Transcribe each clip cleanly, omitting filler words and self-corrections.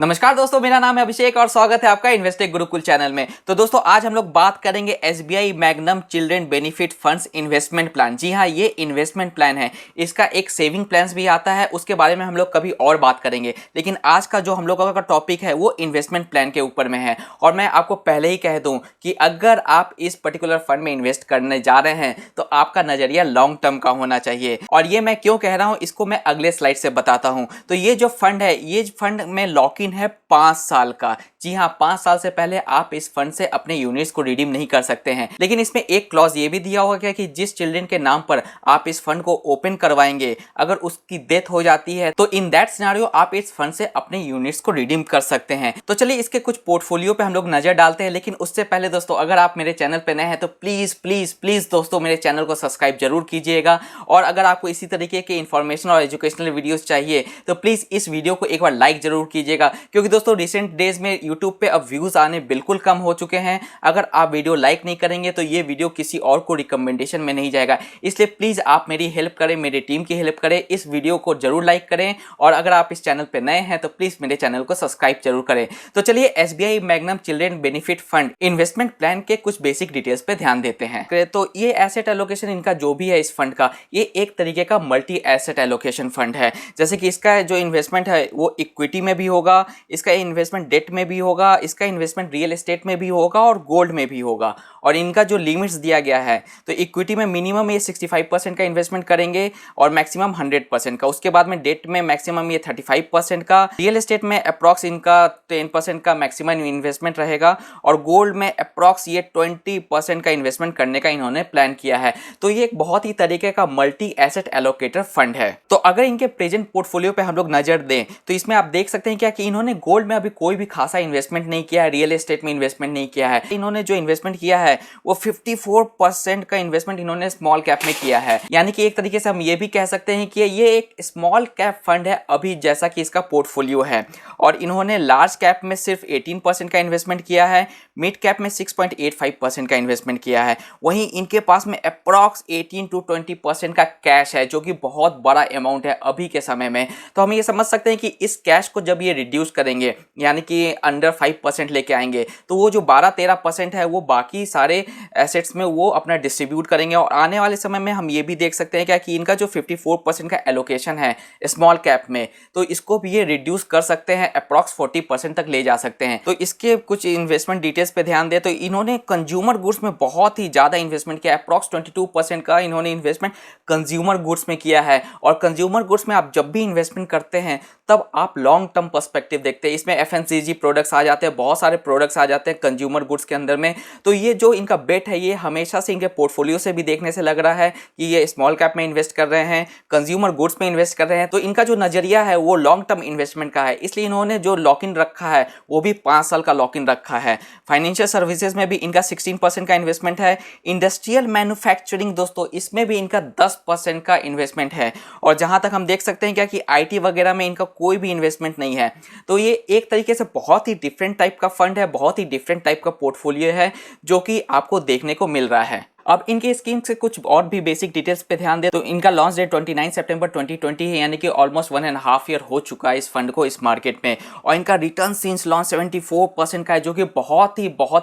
नमस्कार दोस्तों, मेरा नाम है अभिषेक और स्वागत है आपका इन्वेस्टेक गुरुकुल चैनल में। तो दोस्तों आज हम लोग बात करेंगे SBI Magnum children benefit funds investment plan. जी हाँ, ये इन्वेस्टमेंट प्लान है। इसका एक सेविंग प्लान भी आता है, उसके बारे में हम लोग कभी और बात करेंगे। लेकिन आज का जो हम लोगों का टॉपिक है वो इन्वेस्टमेंट प्लान के ऊपर में है। और मैं आपको पहले ही कह दूं कि अगर आप इस पर्टिकुलर फंड में इन्वेस्ट करने जा रहे हैं तो आपका नजरिया लॉन्ग टर्म का होना चाहिए। और ये मैं क्यों कह रहा हूं इसको मैं अगले स्लाइड से बताता हूं। तो ये जो फंड है, ये फंड में लॉक इन है 5 साल का। जी हाँ, 5 साल से पहले आप इस फंड से अपने यूनिट्स को रिडीम नहीं कर सकते हैं। लेकिन इसमें एक क्लॉज ये भी दिया हुआ है कि जिस चिल्ड्रन के नाम पर आप इस फंड को ओपन करवाएंगे, अगर उसकी डेथ हो जाती है तो इन दैट सिनेरियो आप इस फंड से अपने यूनिट्स को रिडीम कर सकते हैं। तो चलिए इसके कुछ पोर्टफोलियो पे हम लोग नजर डालते हैं। लेकिन उससे पहले दोस्तों, अगर आप मेरे चैनल पे नए हैं तो प्लीज प्लीज प्लीज दोस्तों मेरे चैनल को सब्सक्राइब जरूर कीजिएगा। और अगर आपको इसी तरीके के इंफॉर्मेशन और एजुकेशनल वीडियोस चाहिए तो प्लीज इस वीडियो को एक बार लाइक जरूर कीजिएगा, क्योंकि दोस्तों रिसेंट डेज में यूट्यूब पे अब व्यूज आने बिल्कुल कम हो चुके हैं। अगर आप वीडियो लाइक नहीं करेंगे तो ये वीडियो किसी और को रिकमेंडेशन में नहीं जाएगा। इसलिए प्लीज आप मेरी हेल्प करें, मेरी टीम की हेल्प करें, इस वीडियो को जरूर लाइक करें। और अगर आप इस चैनल पे नए हैं तो प्लीज मेरे चैनल को सब्सक्राइब जरूर करें। तो चलिए SBI Magnum children benefit fund investment plan के कुछ बेसिक डिटेल्स पे ध्यान देते हैं। तो ये एसेट एलोकेशन इनका जो भी है इस फंड का, ये एक तरीके का मल्टी एसेट एलोकेशन फंड है। जैसे कि इसका जो इन्वेस्टमेंट है वो इक्विटी में भी होगा, इसका इन्वेस्टमेंट डेट में भी होगा, इसका इन्वेस्टमेंट रियल एस्टेट में भी होगा और गोल्ड में भी होगा। और इनका जो लिमिट्स दिया गया है, तो इक्विटी में मिनिमम ये 65% का इन्वेस्टमेंट करेंगे और मैक्सिमम 100% का। उसके बाद में डेट में मैक्सिमम ये 35% का, रियल एस्टेट में अप्रॉक्स इनका 10% का मैक्सिमम इन्वेस्टमेंट रहेगा और गोल्ड में अप्रॉक्स ये 20% का इन्वेस्टमेंट करने का इन्होंने प्लान किया है। तो ये एक बहुत ही तरीके का मल्टी एसेट एलोकेटर फंड है। तो अगर इनके प्रेजेंट पोर्टफोलियो पे हम लोग नजर दें तो इसमें आप देख सकते हैं क्या कि इन्होंने गोल्ड में अभी कोई भी खासा इन्वेस्टमेंट नहीं किया है, रियल एस्टेट में इन्वेस्टमेंट नहीं किया है। इन्होंने जो इन्वेस्टमेंट किया है वो 54% का इन्वेस्टमेंट इन्होंने स्मॉल कैप में किया है। यानी कि एक तरीके से हम ये भी कह सकते हैं कि ये एक स्मॉल कैप फंड है अभी, जैसा कि इसका पोर्टफोलियो है। और इन्होंने लार्ज कैप में सिर्फ 18% का इन्वेस्टमेंट किया है, मिड कैप में 6.85% का इन्वेस्टमेंट किया है। वहीं इनके पास में अप्रॉक्स 18 to 20% का कैश है, जो कि बहुत बड़ा अमाउंट है अभी के समय में। तो हम ये समझ सकते हैं कि इस कैश को जब ये रिड्यूस करेंगे, यानी कि अंडर 5% लेके आएंगे, तो वो जो 12-13% है वो बाकी सारे एसेट्स में वो अपना डिस्ट्रीब्यूट करेंगे। और आने वाले समय में हम ये भी देख सकते हैं क्या कि इनका जो 54% का एलोकेशन है स्मॉल कैप में, तो इसको भी ये रिड्यूस कर सकते हैं, अप्रॉक्स 40% तक ले जा सकते हैं। तो इसके कुछ इन्वेस्टमेंट डिटेल्स पे ध्यान दें तो इन्होंने कंज्यूमर गुड्स में बहुत ही ज़्यादा इन्वेस्टमेंट किया है। अप्रॉक्स 22% का इन्होंने इन्वेस्टमेंट कंज्यूमर गुड्स में किया है। और कंज्यूमर गुड्स में आप जब भी इन्वेस्टमेंट करते हैं तब आप लॉन्ग टर्म पर्सपेक्टिव देखते हैं। इसमें एफएमसीजी प्रोडक्ट्स आ जाते हैं, बहुत सारे प्रोडक्ट्स आ जाते हैं कंज्यूमर गुड्स के अंदर में। तो ये जो इनका बेट है ये हमेशा से इनके पोर्टफोलियो से भी देखने से लग रहा है कि ये स्मॉल कैप में इन्वेस्ट कर रहे हैं, कंज्यूमर गुड्स में इन्वेस्ट कर रहे हैं। तो इनका जो नजरिया है वो लॉन्ग टर्म इन्वेस्टमेंट का है, इसलिए इन्होंने जो लॉक इन रखा है वो भी 5 साल का लॉक इन रखा है। फाइनेंशियल सर्विसेज में भी इनका 16% का इन्वेस्टमेंट है। इंडस्ट्रियल मैन्युफैक्चरिंग दोस्तों, इसमें भी इनका 10% का इन्वेस्टमेंट है। और जहां तक हम देख सकते हैं क्या कि आईटी वगैरह में इनका कोई भी इन्वेस्टमेंट नहीं है। तो ये एक तरीके से बहुत ही डिफरेंट टाइप का फंड है, बहुत ही डिफरेंट टाइप का पोर्टफोलियो है जो कि आपको देखने को मिल रहा है। अब इनके स्कीम से कुछ और भी बेसिक डिटेल्स पे ध्यान दे तो इनका लॉन्च डेट 29 सितंबर 2020 है, यानी कि ऑलमोस्ट 1.5 ईयर हो चुका है इस फंड को इस मार्केट में। और इनका रिटर्न सिंस लॉन्च 74% का है, जो कि बहुत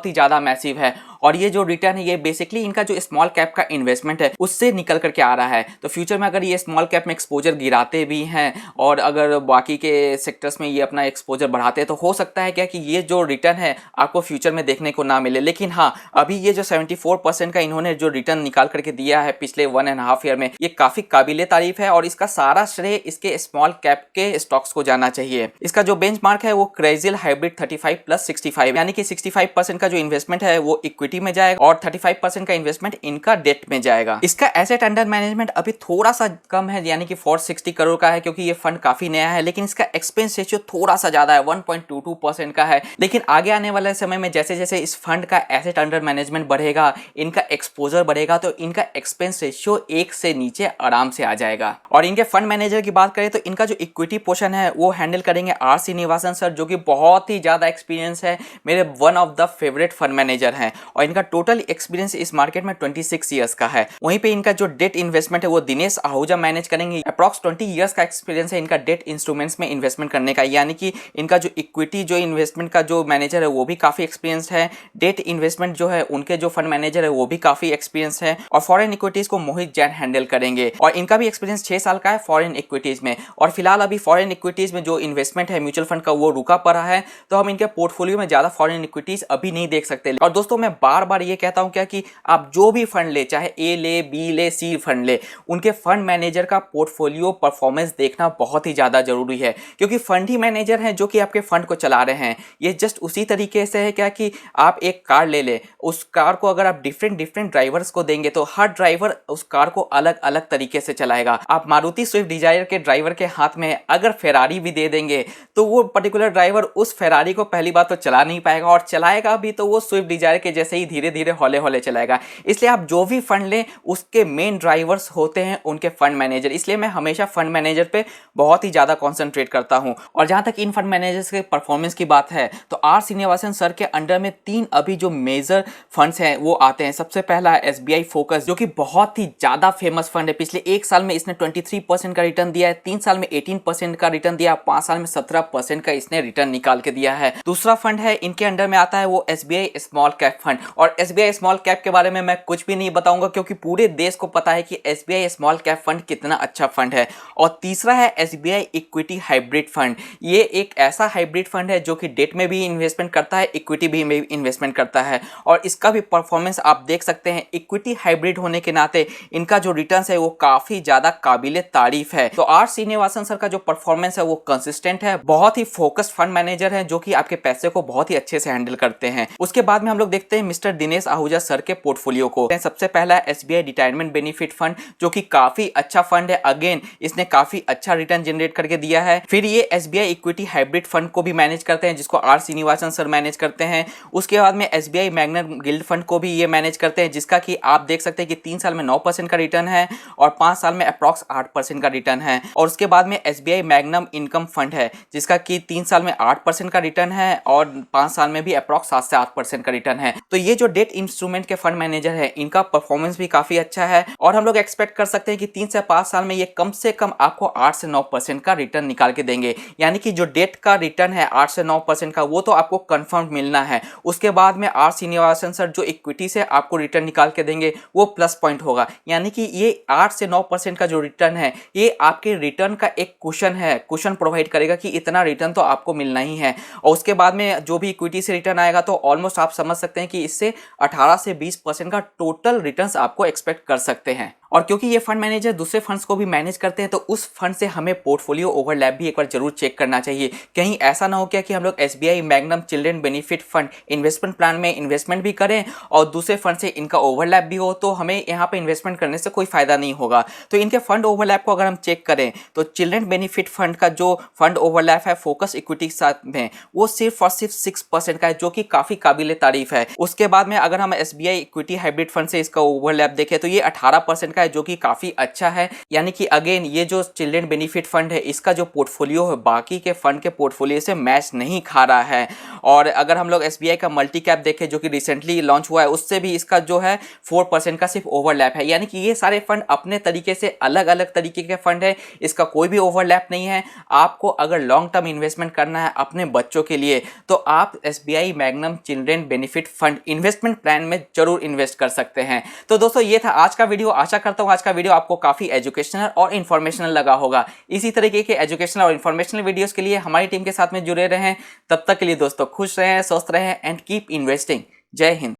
ही ज़्यादा मैसिव है। और ये जो रिटर्न है ये बेसिकली इनका जो स्मॉल कैप का इन्वेस्टमेंट है उससे निकल करके आ रहा है। तो फ्यूचर में अगर ये स्मॉल कैप में एक्सपोजर गिराते भी हैं और अगर बाकी के सेक्टर्स में ये अपना एक्सपोजर बढ़ाते हैं तो हो सकता है क्या कि ये जो रिटर्न है आपको फ्यूचर में देखने को ना मिले। लेकिन हाँ, अभी ये जो 74% का इन्होंने जो रिटर्न निकाल करके दिया है पिछले 1.5 ईयर में, ये काफी काबिले तारीफ है। और इसका सारा श्रेय इसके स्मॉल कैप के स्टॉक्स को जाना चाहिए। इसका जो बेंचमार्क है वो क्रेजिल हाइब्रिड 35+65, यानी कि 65% का जो इन्वेस्टमेंट है वो इक्विटी में जाएगा और 35% का इन्वेस्टमेंट इनका डेट में जाएगा। इसका एसेट अंडर मैनेजमेंट अभी थोड़ा सा कम है, यानी कि 460 करोड़ का है, क्योंकि ये फंड काफी नया है। लेकिन इसका एक्सपेंस रेशियो थोड़ा सा ज्यादा है, 1.22% का है। लेकिन आगे आने वाले समय में जैसे जैसे इस फंड का एसेट अंडर मैनेजमेंट बढ़ेगा, इनका एक्सपोजर एक्सपोजर बढ़ेगा तो इनका एक्सपेंस रेशियो 1 से नीचे आराम से आ जाएगा। और इनके फंड मैनेजर की बात करें तो इनका जो इक्विटी पोर्शन है वो हैंडल करेंगे आर श्रीनिवासन सर, जो कि बहुत ही ज़्यादा एक्सपीरियंस है, मेरे one of the favourite fund manager हैं। और इनका टोटल एक्सपीरियंस इस मार्केट में 26 ईयर्स का है। वहीं पे इनका जो डेट इन्वेस्टमेंट है वो दिनेश आहूजा मैनेज करेंगे। अप्रॉक्स 20 ईयर्स का एक्सपीरियंस है इनका डेट इंस्ट्रूमेंट्स में इन्वेस्टमेंट करने का, यानी कि इनका जो इक्विटी जो इन्वेस्टमेंट का जो मैनेजर है वो भी काफ़ी एक्सपीरियंस है। डेट इन्वेस्टमेंट जो है उनके जो फंड मैनेजर है वो भी काफ़ी एक्सपीरियंस है। और फॉरेन इक्विटीज़ को मोहित जैन हैंडल करेंगे और इनका भी एक्सपीरियंस 6 साल का है फॉरेन इक्विटीज़ में। और फिलहाल अभी फॉरेन इक्विटीज़ में जो इन्वेस्टमेंट है म्यूचुअल फंड का वो रुका पड़ा है, तो हम इनके पोर्टफोलियो में ज़्यादा फॉरेन इक्विटीज़ अभी नहीं देख सकते। और दोस्तों मैं बार बार ये कहता हूँ क्या कि आप जो भी फंड ले, चाहे ए ले, बी ले, सी फंड ले, उनके फंड मैनेजर का पोर्टफोलियो परफॉर्मेंस देखना बहुत ही ज़्यादा जरूरी है, क्योंकि फंड ही मैनेजर हैं जो कि आपके फंड को चला रहे हैं। ये जस्ट उसी तरीके से है क्या कि आप एक कार ले ले, उस कार को अगर आप डिफरेंट ड्राइवर्स को देंगे तो हर ड्राइवर उस कार को अलग अलग तरीके से चलाएगा। आप मारुति स्विफ्ट डिजायर के ड्राइवर के हाथ में अगर फेरारी भी दे देंगे तो वो पर्टिकुलर ड्राइवर उस फेरारी को पहली बात तो चला नहीं पाएगा, और चलाएगा भी तो वो स्विफ्ट डिजायर के जैसे ही धीरे धीरे हौले हौले चलाएगा। इसलिए आप जो भी फंड लें उसके मेन ड्राइवर्स होते हैं उनके फंड मैनेजर। इसलिए मैं हमेशा फंड मैनेजर पे बहुत ही ज़्यादा कॉन्सेंट्रेट करता हूँ। और जहाँ तक इन फंड मैनेजर्स के परफॉर्मेंस की बात है तो आर श्रीनिवासन सर के अंडर में 3 अभी जो मेजर फंड्स हैं वो आते हैं। सबसे पहला है SBI फोकस, जो कि बहुत ही ज़्यादा फेमस फंड है। पिछले 1 साल में इसने 23% का रिटर्न दिया है, 3 साल में 18% का रिटर्न दिया, 5 साल में 17% का इसने रिटर्न निकाल के दिया है। दूसरा फंड है इनके अंडर में आता है वो SBI स्मॉल कैप फंड। और SBI स्मॉल कैप के बारे में मैं कुछ भी नहीं बताऊंगा, क्योंकि पूरे देश को पता है कि SBI स्मॉल कैप फंड कितना अच्छा फंड है। और तीसरा है SBI इक्विटी हाइब्रिड फंड। ये एक ऐसा हाइब्रिड फंड है जो कि डेट में भी इन्वेस्टमेंट करता है, इक्विटी भी में इन्वेस्टमेंट करता है, और इसका भी परफॉर्मेंस आप देख सकते हैं। इक्विटी हाइब्रिड होने के नाते इनका जो रिटर्न है वो काफी ज्यादा काबिले तारीफ है। तो आर श्रीनिवासन सर का जो परफॉर्मेंस है वो कंसिस्टेंट है, बहुत ही फोकस्ड फंड मैनेजर है जो कि आपके पैसे को बहुत ही अच्छे से हैंडल करते हैं। उसके बाद में हम लोग देखते हैं मिस्टर दिनेश आहूजा सर के पोर्टफोलियो को। सबसे पहला SBI रिटायरमेंट बेनिफिट फंड, जो कि काफी अच्छा फंड है। अगेन इसने काफी अच्छा रिटर्न जनरेट करके दिया है। फिर ये SBI इक्विटी हाइब्रिड फंड को भी मैनेज करते हैं, जिसको आर श्रीनिवासन सर मैनेज करते हैं। उसके बाद में SBI मैग्नम गिल्ड फंड को भी ये मैनेज करते हैं, जिसका कि आप देख सकते हैं कि 3 साल में 9% का रिटर्न है और 5 साल में अप्रॉक्स 8% का रिटर्न है। और उसके बाद में SBI मैग्नम इनकम फंड है, जिसका कि 3 साल में 8% का रिटर्न है और 5 साल में भी अप्रॉक्स 7 से 8% का रिटर्न है। तो ये जो डेट इंस्ट्रूमेंट के फंड मैनेजर है इनका परफॉर्मेंस भी काफी अच्छा है, और हम लोग एक्सपेक्ट कर सकते हैं कि 3 से 5 साल में ये कम से कम आपको 8 से 9% का रिटर्न निकाल के देंगे। यानी कि जो डेट का रिटर्न है 8 से 9% का, वो तो आपको कंफर्म मिलना है। उसके बाद में आर श्रीनिवासन सर जो इक्विटी से आपको रिटर्न निकाल के देंगे वो प्लस पॉइंट होगा। यानी कि ये 8 से 9% का जो रिटर्न है ये आपके रिटर्न का एक कुशन है, कुशन प्रोवाइड करेगा कि इतना रिटर्न तो आपको मिलना ही है। और उसके बाद में जो भी इक्विटी से रिटर्न आएगा तो ऑलमोस्ट आप समझ सकते हैं कि इससे 18 से 20% का टोटल रिटर्न्स आपको एक्सपेक्ट कर सकते हैं। और क्योंकि ये फंड मैनेजर दूसरे फंड्स को भी मैनेज करते हैं तो उस फंड से हमें पोर्टफोलियो ओवरलैप भी एक बार जरूर चेक करना चाहिए। कहीं ऐसा ना हो क्या कि हम लोग SBI magnum children benefit fund investment plan में इन्वेस्टमेंट भी करें और दूसरे फंड से इनका ओवरलैप भी हो, तो हमें यहाँ पे इन्वेस्टमेंट करने से कोई फायदा नहीं होगा। तो इनके फंड ओवरलैप को अगर हम चेक करें तो चिल्ड्रन बेनिफिट फंड का जो फंड ओवरलैप है फोकस इक्विटी के साथ में वो सिर्फ और सिर्फ 6% का है, जो कि काफी काबिले तारीफ है। उसके बाद में अगर हम SBI इक्विटी हाइब्रिड फंड से इसका ओवरलैप देखें तो ये 18% का है, जो कि काफी अच्छा है। यानी कि अगेन ये जो चिल्ड्रन बेनिफिट फंड है इसका जो पोर्टफोलियो है बाकी के फंड के पोर्टफोलियो से मैच नहीं खा रहा है। और अगर हम लोग SBI का मल्टी कैप देखें जो कि रिसेंटली लॉन्च हुआ है उससे भी इसका जो है 4% का सिर्फ ओवरलैप है। यानी कि ये सारे फंड अपने तरीके से अलग अलग तरीके के फंड है, इसका कोई भी ओवरलैप नहीं है। आपको अगर लॉन्ग टर्म इन्वेस्टमेंट करना है अपने बच्चों के लिए तो आप SBI magnum children benefit fund investment plan में जरूर इन्वेस्ट कर सकते हैं। तो दोस्तों ये था आज का वीडियो। आशा करता हूँ आज का वीडियो आपको काफी एजुकेशनल और इन्फॉर्मेशनल लगा होगा। इसी तरीके के एजुकेशनल और इन्फॉर्मेशनल वीडियोस के लिए हमारी टीम के साथ में जुड़े रहें। तब तक के लिए दोस्तों खुश रहें, स्वस्थ रहें एंड कीप इन्वेस्टिंग। जय हिंद।